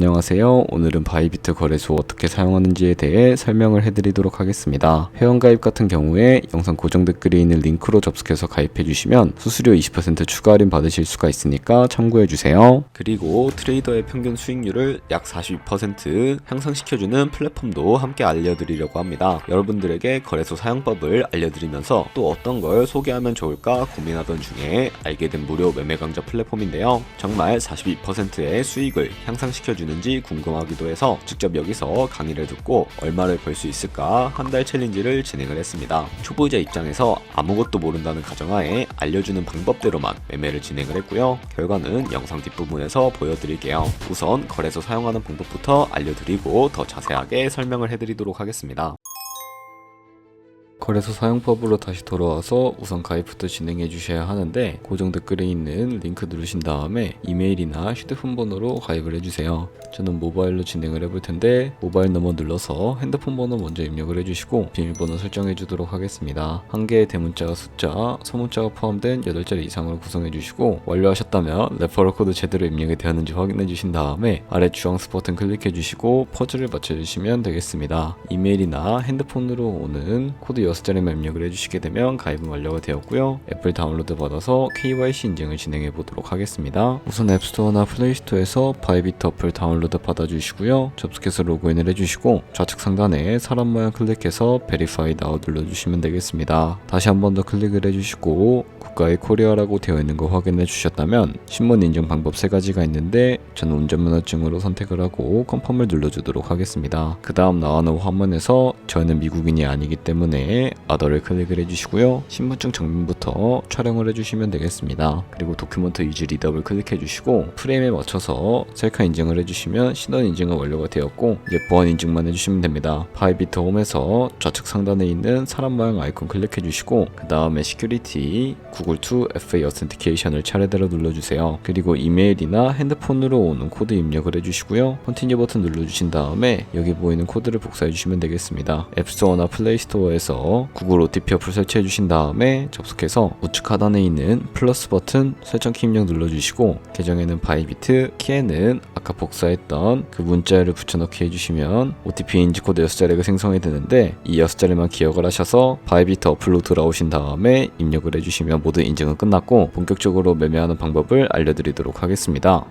안녕하세요. 오늘은 바이비트 거래소 어떻게 사용하는지에 대해 설명을 해드리도록 하겠습니다. 회원가입 같은 경우에 영상 고정 댓글에 있는 링크로 접속해서 가입해주시면 수수료 20% 추가 할인 받으실 수가 있으니까 참고해주세요. 그리고 트레이더의 평균 수익률을 약 42% 향상시켜주는 플랫폼도 함께 알려드리려고 합니다. 여러분들에게 거래소 사용법을 알려드리면서 또 어떤 걸 소개하면 좋을까 고민하던 중에 알게 된 무료 매매 강좌 플랫폼인데요. 정말 42%의 수익을 향상시켜주는지 궁금하기도 해서 직접 여기서 강의를 듣고 얼마를 벌 수 있을까 한 달 챌린지를 진행을 했습니다. 초보자 입장에서 아무것도 모른다는 가정하에 알려주는 방법대로만 매매를 진행을 했고요. 결과는 영상 뒷부분에서 보여드릴게요. 우선 거래소 사용하는 방법부터 알려드리고 더 자세하게 설명을 해드리도록 하겠습니다. 거래소 사용법으로 다시 돌아와서 우선 가입부터 진행해 주셔야 하는데 고정 댓글에 있는 링크 누르신 다음에 이메일이나 휴대폰 번호로 가입을 해주세요. 저는 모바일로 진행을 해볼 텐데 모바일 너머 눌러서 핸드폰 번호 먼저 입력을 해주시고 비밀번호 설정해 주도록 하겠습니다. 한 개의 대문자와 숫자, 소문자가 포함된 8자리 이상으로 구성해 주시고 완료하셨다면 레퍼럴 코드 제대로 입력이 되었는지 확인해 주신 다음에 아래 주황색 버튼 클릭해 주시고 퍼즐을 맞춰주시면 되겠습니다. 이메일이나 핸드폰으로 오는 코드 6자리만 입력을 해주시게 되면 가입은 완료가 되었고요. 앱을 다운로드 받아서 KYC 인증을 진행해 보도록 하겠습니다. 우선 앱스토어나 플레이스토어에서 바이비트 어플 다운로드 받아주시고요. 접속해서 로그인을 해주시고 좌측 상단에 사람 모양 클릭해서 Verify Now 눌러주시면 되겠습니다. 다시 한 번 더 클릭을 해주시고 국가의 코리아라고 되어 있는 거 확인해 주셨다면 신문 인증 방법 3가지가 있는데 저는 운전면허증으로 선택을 하고 컨펌을 눌러주도록 하겠습니다. 그 다음 나오는 화면에서 저는 미국인이 아니기 때문에 아더를 클릭을 해주시고요. 신분증 정면부터 촬영을 해주시면 되겠습니다. 그리고 도큐먼트 유지 리더블 클릭해 주시고 프레임에 맞춰서 셀카 인증을 해주시면 신원 인증은 완료가 되었고 이제 보안 인증만 해주시면 됩니다. 바이비트 홈에서 좌측 상단에 있는 사람 모양 아이콘 클릭해 주시고 그 다음에 시큐리티 구글2 FA 어센티케이션을 차례대로 눌러주세요. 그리고 이메일이나 핸드폰으로 오는 코드 입력을 해주시고요. 컨티뉴 버튼 눌러주신 다음에 여기 보이는 코드를 복사해 주시면 되겠습니다. 앱스토어나 플레이스토어에서 구글 OTP 어플 설치해 주신 다음에 접속해서 우측 하단에 있는 플러스 버튼 설정키 입력 눌러주시고 계정에는 바이비트, 키에는 아까 복사했던 그 문자를 붙여넣기 해주시면 OTP 인증코드 6자리가 생성이 되는데 이 6자리만 기억을 하셔서 바이비트 어플로 돌아오신 다음에 입력을 해주시면 모든 인증은 끝났고 본격적으로 매매하는 방법을 알려드리도록 하겠습니다.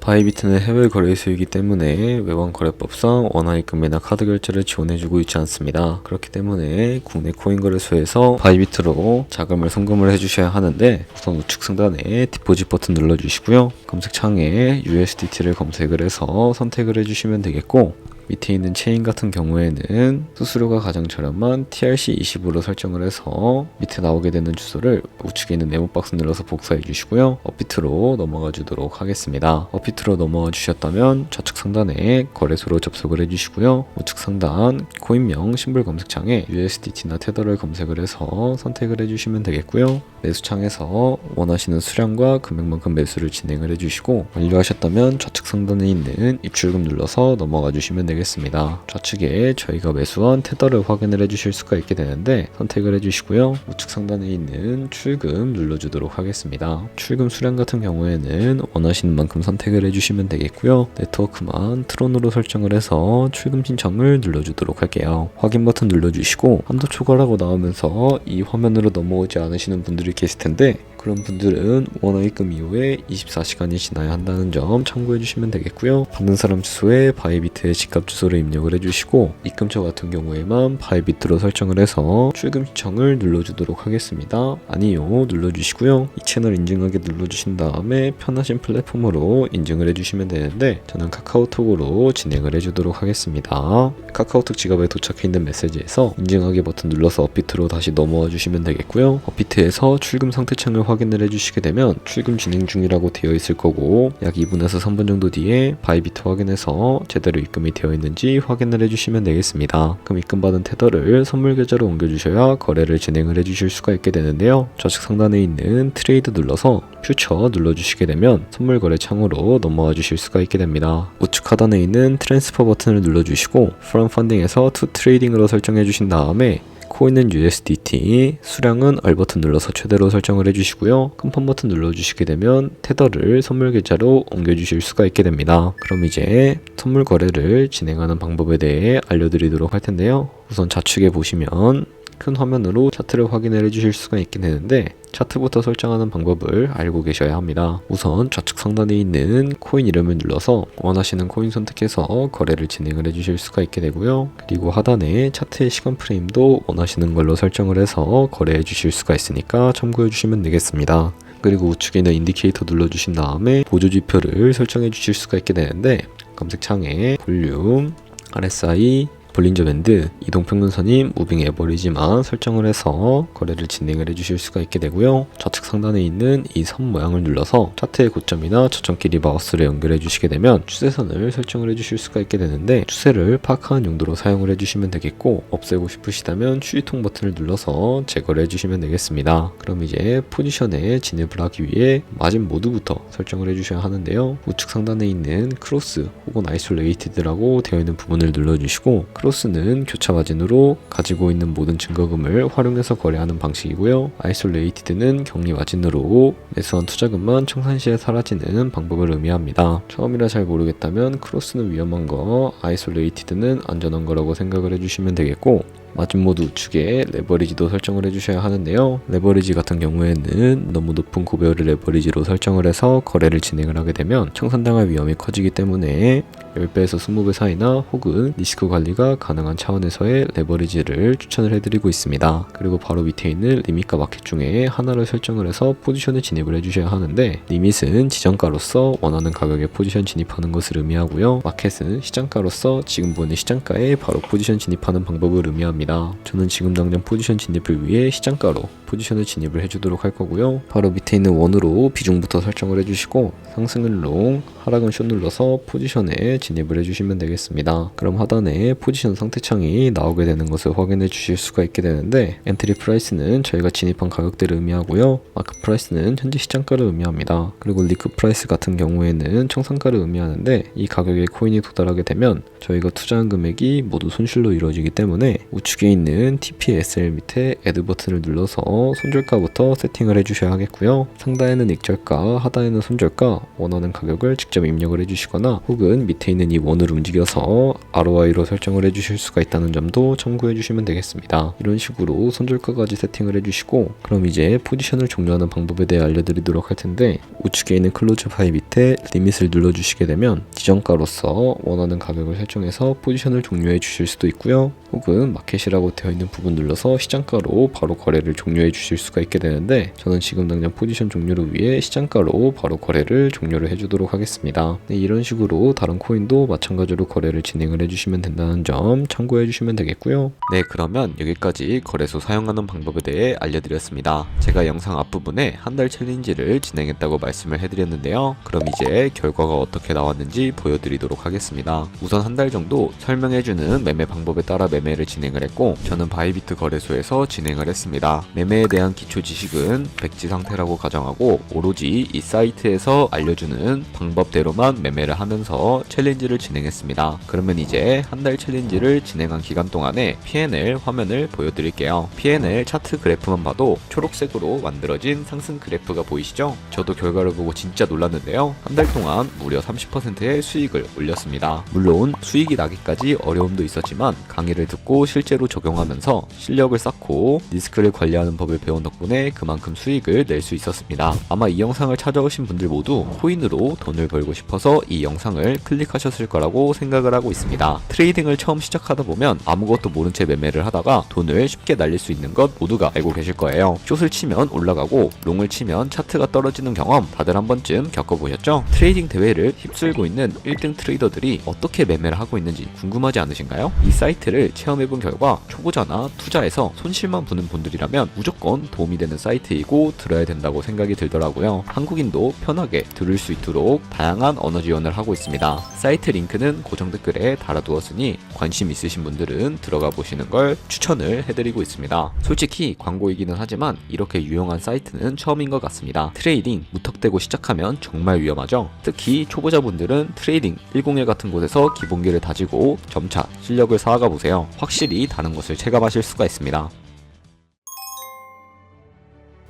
바이비트는 해외 거래소이기 때문에 외환 거래법상 원화 입금이나 카드 결제를 지원해주고 있지 않습니다. 그렇기 때문에 국내 코인 거래소에서 바이비트로 자금을 송금을 해주셔야 하는데 우선 우측 상단에 디포짓 버튼 눌러주시고요. 검색창에 USDT를 검색을 해서 선택을 해주시면 되겠고 밑에 있는 체인 같은 경우에는 수수료가 가장 저렴한 TRC20으로 설정을 해서 밑에 나오게 되는 주소를 우측에 있는 네모 박스 눌러서 복사해 주시고요. 업비트로 넘어가 주도록 하겠습니다. 업비트로 넘어가 주셨다면 좌측 상단에 거래소로 접속을 해주시고요. 우측 상단 코인명 심볼 검색창에 USDT나 테더를 검색을 해서 선택을 해주시면 되겠고요. 매수창에서 원하시는 수량과 금액만큼 매수를 진행을 해주시고 완료하셨다면 좌측 상단에 있는 입출금 눌러서 넘어가 주시면 되겠습니다. 좌측에 저희가 매수한 테더를 확인을 해주실 수가 있게 되는데 선택을 해주시고요. 우측 상단에 있는 출금 눌러주도록 하겠습니다. 출금 수량 같은 경우에는 원하시는 만큼 선택을 해주시면 되겠고요. 네트워크만 트론으로 설정을 해서 출금 신청을 눌러주도록 할게요. 확인 버튼 눌러주시고 한도 초과라고 나오면서 이 화면으로 넘어오지 않으시는 분들이 계실 텐데 그런 분들은 원화 입금 이후에 24시간이 지나야 한다는 점 참고해 주시면 되겠고요. 받는 사람 주소에 바이비트의 집값 주소를 입력을 해주시고 입금처 같은 경우에만 바이비트로 설정을 해서 출금 신청을 눌러주도록 하겠습니다. 아니요 눌러주시고요. 이 채널 인증하게 눌러주신 다음에 편하신 플랫폼으로 인증을 해주시면 되는데 저는 카카오톡으로 진행을 해주도록 하겠습니다. 카카오톡 지갑에 도착해 있는 메시지에서 인증하기 버튼 눌러서 업비트로 다시 넘어와 주시면 되겠고요. 업비트에서 출금 상태 창을 확인을 해주시게 되면 출금 진행 중이라고 되어 있을 거고 약 2분에서 3분 정도 뒤에 바이비트 확인해서 제대로 입금이 되어 있는지 확인을 해주시면 되겠습니다. 그럼 입금받은 테더를 선물 계좌로 옮겨주셔야 거래를 진행을 해주실 수가 있게 되는데요. 좌측 상단에 있는 트레이드 눌러서 퓨처 눌러주시게 되면 선물 거래 창으로 넘어와 주실 수가 있게 됩니다. 우측 하단에 있는 트랜스퍼 버튼을 눌러주시고 From Funding에서 To Trading으로 설정해 주신 다음에 코인은 USDT, 수량은 R 버튼 눌러서 최대로 설정을 해주시고요. 컨펌 버튼 눌러주시게 되면 테더를 선물 계좌로 옮겨주실 수가 있게 됩니다. 그럼 이제 선물 거래를 진행하는 방법에 대해 알려드리도록 할 텐데요. 우선 좌측에 보시면 큰 화면으로 차트를 확인을 해주실 수가 있게 되는데, 차트부터 설정하는 방법을 알고 계셔야 합니다. 우선 좌측 상단에 있는 코인 이름을 눌러서 원하시는 코인 선택해서 거래를 진행을 해주실 수가 있게 되고요. 그리고 하단에 차트의 시간 프레임도 원하시는 걸로 설정을 해서 거래해 주실 수가 있으니까 참고해 주시면 되겠습니다. 그리고 우측에 있는 인디케이터 눌러주신 다음에 보조지표를 설정해 주실 수가 있게 되는데, 검색창에 볼륨, RSI, 볼린저 밴드, 이동평균선인 무빙 에버리지만 설정을 해서 거래를 진행을 해주실 수가 있게 되고요. 좌측 상단에 있는 이 선 모양을 눌러서 차트의 고점이나 저점끼리 마우스를 연결해 주시게 되면 추세선을 설정을 해주실 수가 있게 되는데, 추세를 파악하는 용도로 사용을 해주시면 되겠고, 없애고 싶으시다면 추이통 버튼을 눌러서 제거를 해주시면 되겠습니다. 그럼 이제 포지션에 진입을 하기 위해 마진 모드부터 설정을 해주셔야 하는데요. 우측 상단에 있는 크로스 혹은 아이솔레이티드라고 되어 있는 부분을 눌러주시고, 크로스는 교차 마진으로 가지고 있는 모든 증거금을 활용해서 거래하는 방식이고요. 아이솔레이티드는 격리 마진으로 매수한 투자금만 청산 시에 사라지는 방법을 의미합니다. 처음이라 잘 모르겠다면 크로스는 위험한 거, 아이솔레이티드는 안전한 거라고 생각을 해주시면 되겠고, 마진 모드 우측에 레버리지도 설정을 해주셔야 하는데요. 레버리지 같은 경우에는 너무 높은 고배율의 레버리지로 설정을 해서 거래를 진행을 하게 되면 청산당할 위험이 커지기 때문에 10배에서 20배 사이나 혹은 리스크 관리가 가능한 차원에서의 레버리지를 추천을 해드리고 있습니다. 그리고 바로 밑에 있는 리밋과 마켓 중에 하나를 설정을 해서 포지션에 진입을 해주셔야 하는데, 리밋은 지정가로서 원하는 가격에 포지션 진입하는 것을 의미하고요. 마켓은 시장가로서 지금 보는 시장가에 바로 포지션 진입하는 방법을 의미합니다. 저는 지금 당장 포지션 진입을 위해 시장가로 포지션을 진입을 해주도록 할 거고요. 바로 밑에 있는 원으로 비중부터 설정을 해주시고, 상승은 롱, 하락은 숏 눌러서 포지션에 진입을 해주시면 되겠습니다. 그럼 하단에 포지션 상태창이 나오게 되는 것을 확인해 주실 수가 있게 되는데, 엔트리 프라이스는 저희가 진입한 가격대를 의미하고요. 마크 프라이스는 현재 시장가를 의미합니다. 그리고 리크 프라이스 같은 경우에는 청산가를 의미하는데, 이 가격에 코인이 도달하게 되면 저희가 투자한 금액이 모두 손실로 이루어지기 때문에 우측에 있는 TPSL 밑에 애드 버튼을 눌러서 손절가부터 세팅을 해주셔야 하겠고요. 상단에는 익절가, 하단에는 손절가, 원하는 가격을 직접 입력을 해주시거나 혹은 밑에 있는 이 원을 움직여서 ROI로 설정을 해주실 수가 있다는 점도 참고해 주시면 되겠습니다. 이런 식으로 손절가까지 세팅을 해주시고, 그럼 이제 포지션을 종료하는 방법에 대해 알려드리도록 할 텐데, 우측에 있는 클로즈 파이 밑에 리밋을 눌러주시게 되면 지정가로서 원하는 가격을 설정해서 포지션을 종료해 주실 수도 있고요. 혹은 마켓이라고 되어 있는 부분 눌러서 시장가로 바로 거래를 종료해 주실 수가 있게 되는데, 저는 지금 당장 포지션 종료를 위해 시장가로 바로 거래를 종료를 해주도록 하겠습니다. 네, 이런 식으로 다른 코인도 마찬가지로 거래를 진행을 해주시면 된다는 점 참고해 주시면 되겠고요. 네, 그러면 여기까지 거래소 사용하는 방법에 대해 알려드렸습니다. 제가 영상 앞부분에 한 달 챌린지를 진행했다고 말씀을 해드렸는데요. 그럼 이제 결과가 어떻게 나왔는지 보여드리도록 하겠습니다. 우선 한 달 정도 설명해주는 매매 방법에 따라 매매를 진행을 했고, 저는 바이비트 거래소에서 진행을 했습니다. 매매에 대한 기초 지식은 백지 상태라고 가정하고, 오로지 이 사이트에서 알려주는 방법대로만 매매를 하면서 챌린지를 진행했습니다. 그러면 이제 한 달 챌린지를 진행한 기간 동안에 P&L 화면을 보여드릴게요. P&L 차트 그래프만 봐도 초록색으로 만들어진 상승 그래프가 보이시죠? 저도 결과를 보고 진짜 놀랐는데요. 한 달 동안 무려 30%의 수익을 올렸습니다. 물론 수익이 나기까지 어려움도 있었지만 강의를 듣고 실제로 적용하면서 실력을 쌓고 리스크를 관리하는 법을 배운 덕분에 그만큼 수익을 낼 수 있었습니다. 아마 이 영상을 찾아오신 분들 모두 코인으로 돈을 벌고 싶어서 이 영상을 클릭하셨을 거라고 생각을 하고 있습니다. 트레이딩을 처음 시작하다 보면 아무것도 모른 채 매매를 하다가 돈을 쉽게 날릴 수 있는 것 모두가 알고 계실 거예요. 숏을 치면 올라가고 롱을 치면 차트가 떨어지는 경험 다들 한 번쯤 겪어보셨죠? 트레이딩 대회를 휩쓸고 있는 1등 트레이더들이 어떻게 매매를 하고 있는지 궁금하지 않으신가요? 이 사이트를 체험해본 결과 초보자나 투자해서 손실만 보는 분들이라면 무조건 무조건 도움이 되는 사이트이고 들어야 된다고 생각이 들더라고요. 한국인도 편하게 들을 수 있도록 다양한 언어 지원을 하고 있습니다. 사이트 링크는 고정 댓글에 달아두었으니 관심 있으신 분들은 들어가 보시는 걸 추천을 해드리고 있습니다. 솔직히 광고이기는 하지만 이렇게 유용한 사이트는 처음인 것 같습니다. 트레이딩 무턱대고 시작하면 정말 위험하죠. 특히 초보자분들은 트레이딩 101 같은 곳에서 기본기를 다지고 점차 실력을 쌓아가 보세요. 확실히 다른 것을 체감하실 수가 있습니다.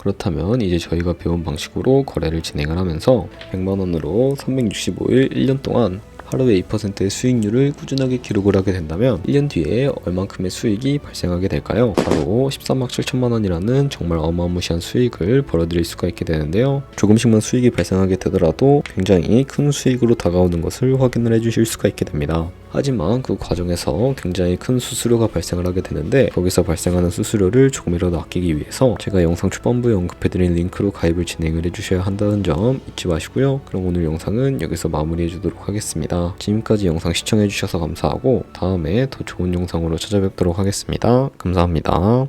그렇다면 이제 저희가 배운 방식으로 거래를 진행을 하면서 100만원으로 365일 1년 동안 하루에 2%의 수익률을 꾸준하게 기록을 하게 된다면 1년 뒤에 얼만큼의 수익이 발생하게 될까요? 바로 13억 7천만 원이라는 정말 어마무시한 수익을 벌어들일 수가 있게 되는데요. 조금씩만 수익이 발생하게 되더라도 굉장히 큰 수익으로 다가오는 것을 확인을 해주실 수가 있게 됩니다. 하지만 그 과정에서 굉장히 큰 수수료가 발생을 하게 되는데 거기서 발생하는 수수료를 조금이라도 아끼기 위해서 제가 영상 초반부에 언급해드린 링크로 가입을 진행을 해주셔야 한다는 점 잊지 마시고요. 그럼 오늘 영상은 여기서 마무리해주도록 하겠습니다. 지금까지 영상 시청해주셔서 감사하고 다음에 더 좋은 영상으로 찾아뵙도록 하겠습니다. 감사합니다.